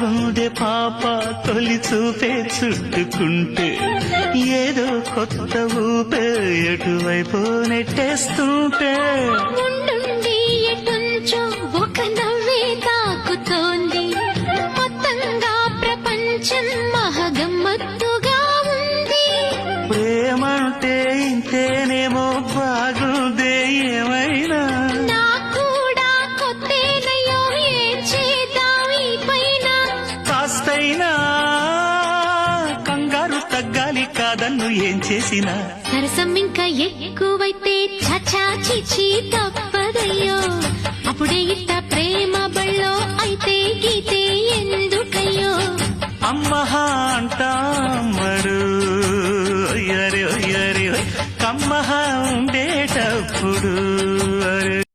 బాగుండే పాప తొలి చూపే చుట్టుకుంటే ఏదో కొత్త ఊపే ఎటువైపు నెట్టేస్తుంటే ఉండుండి ఎటుంచో ఒక నవ్వే తాకుతోంది మొత్తంగా ప్రపంచం మహగమ్మత్తుగా ఉంది ప్రేమంటే ఇంతేనేమో బాగుందే ఏమైనా నాకు కూడా కొత్తేనయ్యో ఏం చేద్దాం ఈ పైన కాస్తైనా కంగారు తగ్గాలి కాదన్ను ఏం చేసినా సరసం ఇంకా ఎక్కువైతే చచా చిచి తప్ప